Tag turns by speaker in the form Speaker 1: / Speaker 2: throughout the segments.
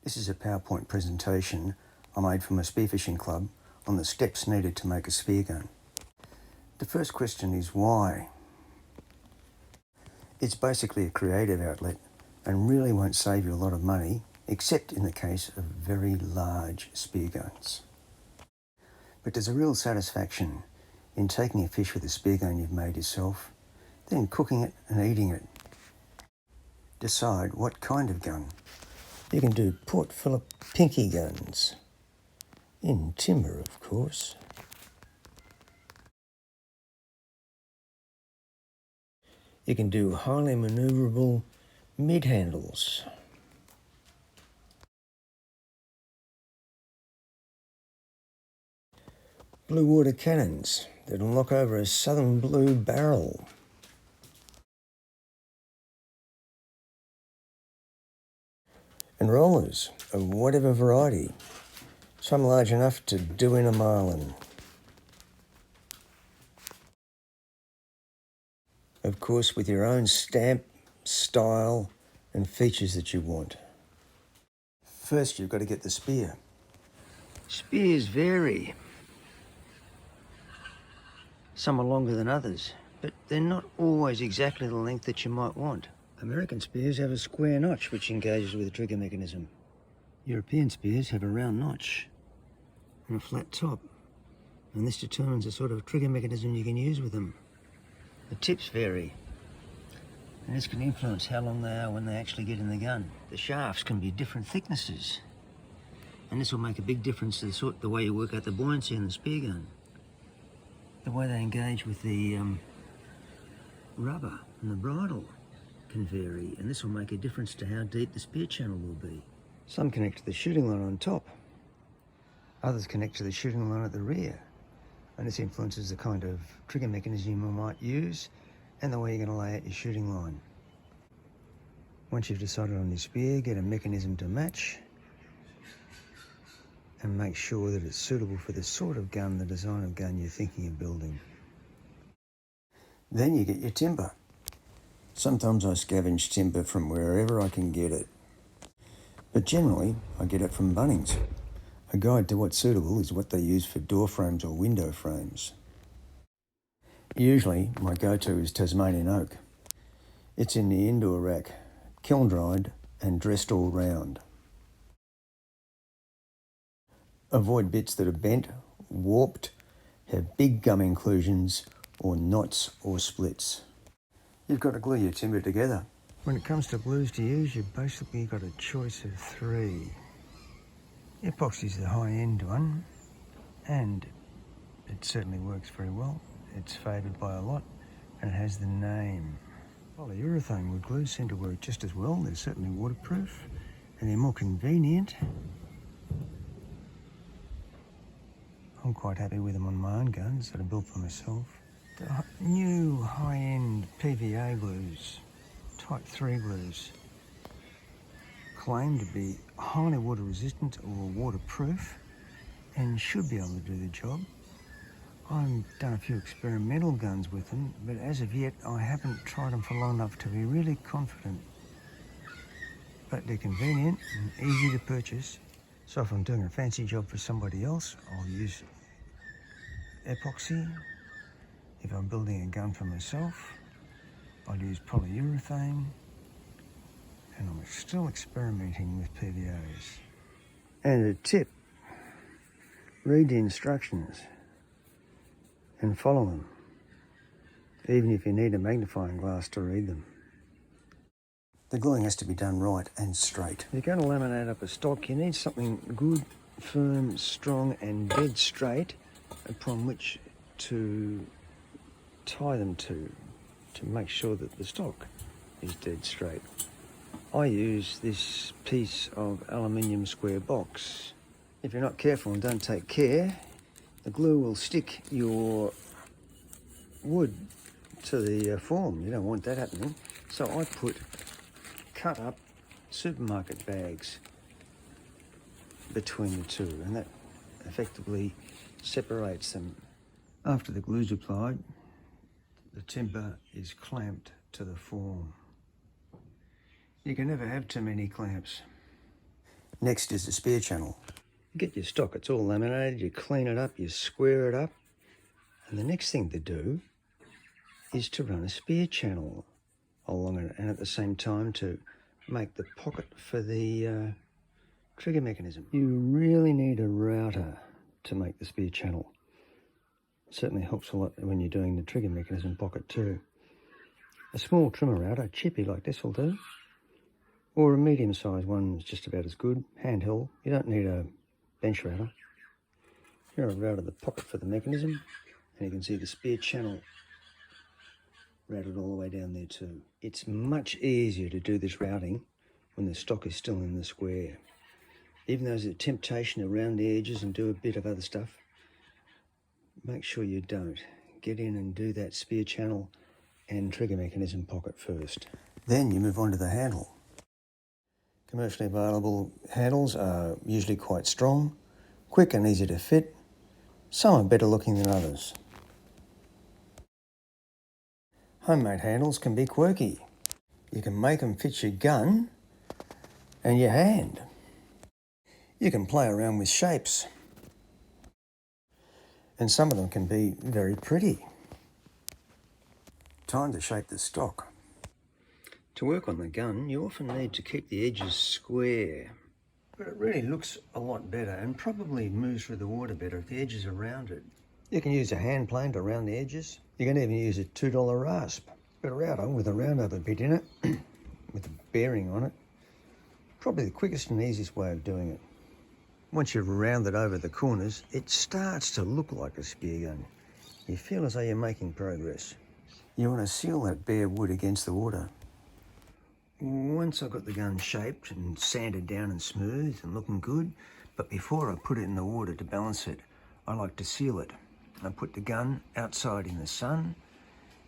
Speaker 1: This is a PowerPoint presentation I made from a spearfishing club on the steps needed to make a spear gun. The first question is why? It's basically a creative outlet and really won't save you a lot of money, except in the case of very large spear guns. But there's a real satisfaction in taking a fish with a spear gun you've made yourself, then cooking it and eating it. Decide what kind of gun. You can do Port Phillip pinky guns, in timber of course. You can do highly manoeuvrable mid-handles. Blue water cannons that'll knock over a southern blue barrel. And rollers of whatever variety, some large enough to do in a marlin. Of course, with your own stamp, style and features that you want. First, you've got to get the spear. Spears vary. Some are longer than others, but they're not always exactly the length that you might want. American spears have a square notch which engages with the trigger mechanism. European spears have a round notch and a flat top, and this determines the sort of trigger mechanism you can use with them. The tips vary, and this can influence how long they are when they actually get in the gun. The shafts can be different thicknesses, and this will make a big difference to the way you work out the buoyancy in the spear gun. The way they engage with the rubber and the bridle can vary, and this will make a difference to how deep the spear channel will be. Some connect to the shooting line on top, others connect to the shooting line at the rear, and this influences the kind of trigger mechanism you might use and the way you're going to lay out your shooting line. Once you've decided on your spear, get a mechanism to match and make sure that it's suitable for the sort of gun, the design of gun you're thinking of building. Then you get your timber. Sometimes I scavenge timber from wherever I can get it, but generally I get it from Bunnings. A guide to what's suitable is what they use for door frames or window frames. Usually my go-to is Tasmanian oak. It's in the indoor rack, kiln dried and dressed all round. Avoid bits that are bent, warped, have big gum inclusions or knots or splits. You've got to glue your timber together. When it comes to glues to use, you've basically got a choice of three. Epoxy's the high-end one, and it certainly works very well. It's favoured by a lot, and it has the name. Polyurethane wood glues seem to work just as well. They're certainly waterproof, and they're more convenient. I'm quite happy with them on my own guns that I built for myself. The new high-end PVA glues, Type 3 glues, claim to be highly water resistant or waterproof and should be able to do the job. I've done a few experimental guns with them, but as of yet I haven't tried them for long enough to be really confident. But they're convenient and easy to purchase, so if I'm doing a fancy job for somebody else, I'll use epoxy. If I'm building a gun for myself, I'll use polyurethane, and I'm still experimenting with PVAs. And a tip, read the instructions and follow them, even if you need a magnifying glass to read them. The gluing has to be done right and straight. If you're going to laminate up a stock, you need something good, firm, strong and dead straight upon which to tie them to make sure that the stock is dead straight. I use this piece of aluminium square box. If you're not careful and don't take care, the glue will stick your wood to the form. You don't want that happening. So I put cut up supermarket bags between the two, and that effectively separates them. After the glue's applied, the timber is clamped to the form. You can never have too many clamps. Next is the spear channel. You get your stock, it's all laminated, you clean it up, you square it up, and the next thing to do is to run a spear channel along it, and at the same time to make the pocket for the trigger mechanism. You really need a router to make the spear channel. It certainly helps a lot when you're doing the trigger mechanism pocket too. A small trimmer router, chippy like this will do, or a medium-sized one is just about as good, handheld. You don't need a bench router. Here I've routed the pocket for the mechanism, and you can see the spear channel routed all the way down there too. It's much easier to do this routing when the stock is still in the square. Even though there's a temptation to round the edges and do a bit of other stuff, make sure you don't. Get in and do that spear channel and trigger mechanism pocket first. Then you move on to the handle. Commercially available handles are usually quite strong, quick and easy to fit. Some are better looking than others. Homemade handles can be quirky. You can make them fit your gun and your hand. You can play around with shapes. And some of them can be very pretty. Time to shape the stock. To work on the gun, you often need to keep the edges square. But it really looks a lot better and probably moves through the water better if the edges are rounded. You can use a hand plane to round the edges. You can even use a $2 rasp. But a router with a round over bit in it, with a bearing on it, probably the quickest and easiest way of doing it. Once you've rounded over the corners, it starts to look like a spear gun. You feel as though you're making progress. You want to seal that bare wood against the water. Once I've got the gun shaped and sanded down and smooth and looking good, but before I put it in the water to balance it, I like to seal it. I put the gun outside in the sun,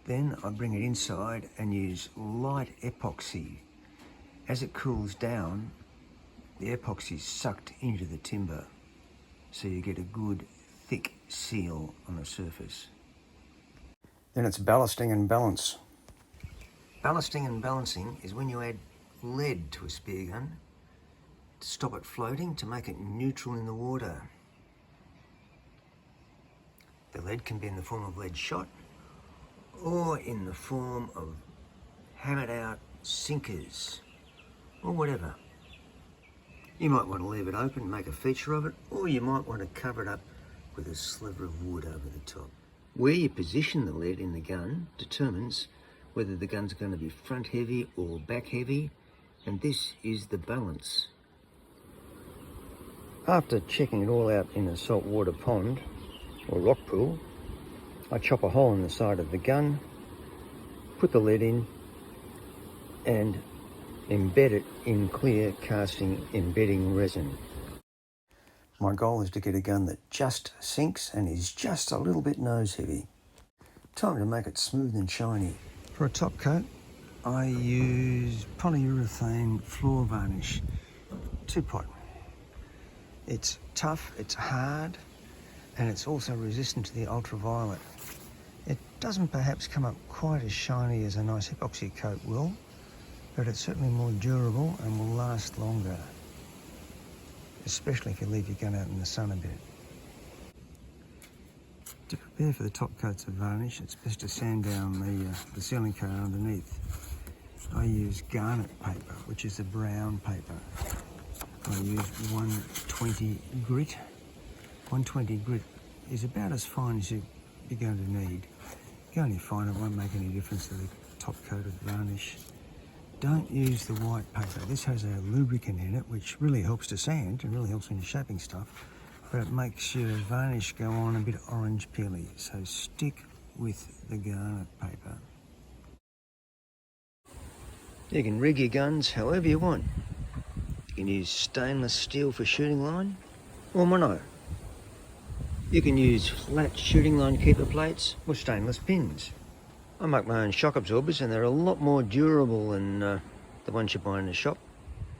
Speaker 1: then I bring it inside and use light epoxy. As it cools down, the epoxy is sucked into the timber, so you get a good thick seal on the surface. Then it's ballasting and balance. Ballasting and balancing is when you add lead to a spear gun to stop it floating, to make it neutral in the water. The lead can be in the form of lead shot or in the form of hammered out sinkers or whatever. You might want to leave it open, make a feature of it, or you might want to cover it up with a sliver of wood over the top. Where you position the lead in the gun determines whether the gun's going to be front heavy or back heavy, and this is the balance. After checking it all out in a saltwater pond or rock pool, I chop a hole in the side of the gun, put the lead in, and embed it in clear casting embedding resin. My goal is to get a gun that just sinks and is just a little bit nose heavy. Time to make it smooth and shiny. For a top coat, I use polyurethane floor varnish, 2-pot. It's tough, it's hard, and it's also resistant to the ultraviolet. It doesn't perhaps come up quite as shiny as a nice epoxy coat will, but it's certainly more durable and will last longer, especially if you leave your gun out in the sun a bit. To prepare for the top coats of varnish, it's best to sand down the sealing coat underneath. I use garnet paper, which is a brown paper. I use 120 grit. 120 grit is about as fine as you're going to need. You only find it won't make any difference to the top coat of varnish. Don't use the white paper. This has a lubricant in it which really helps to sand and really helps when you're shaping stuff, but it makes your varnish go on a bit orange peely, so stick with the garnet paper. You can rig your guns however you want. You can use stainless steel for shooting line or mono. You can use flat shooting line keeper plates or stainless pins. I make my own shock absorbers and they're a lot more durable than the ones you buy in the shop.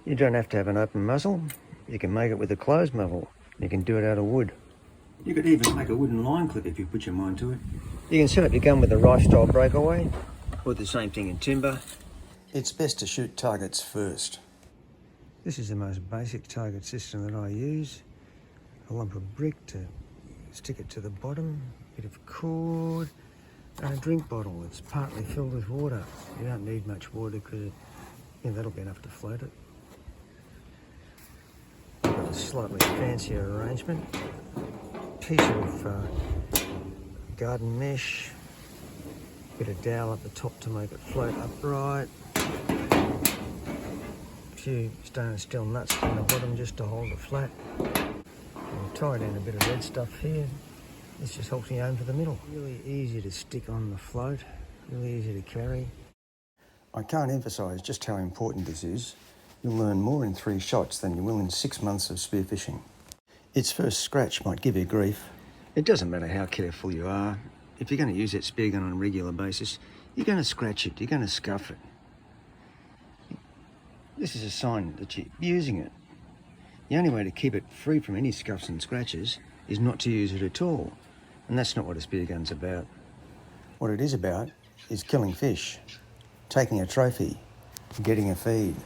Speaker 1: You don't have to have an open muzzle. You can make it with a closed muzzle. You can do it out of wood. You could even make a wooden line clip if you put your mind to it. You can set up your gun with a rifle style breakaway, or the same thing in timber. It's best to shoot targets first. This is the most basic target system that I use. A lump of brick to stick it to the bottom, a bit of cord, and a drink bottle that's partly filled with water. You don't need much water because that'll be enough to float it. Got a slightly fancier arrangement. Piece of garden mesh, bit of dowel at the top to make it float upright. A few stainless steel nuts on the bottom just to hold it flat. And tie in a bit of red stuff here. This just helps me aim for the middle. Really easy to stick on the float, really easy to carry. I can't emphasise just how important this is. You'll learn more in 3 shots than you will in 6 months of spearfishing. Its first scratch might give you grief. It doesn't matter how careful you are. If you're going to use that spear gun on a regular basis, you're going to scratch it, you're going to scuff it. This is a sign that you're using it. The only way to keep it free from any scuffs and scratches is not to use it at all. And that's not what a spear gun's about. What it is about is killing fish, taking a trophy, getting a feed.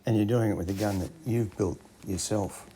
Speaker 1: And you're doing it with a gun that you've built yourself.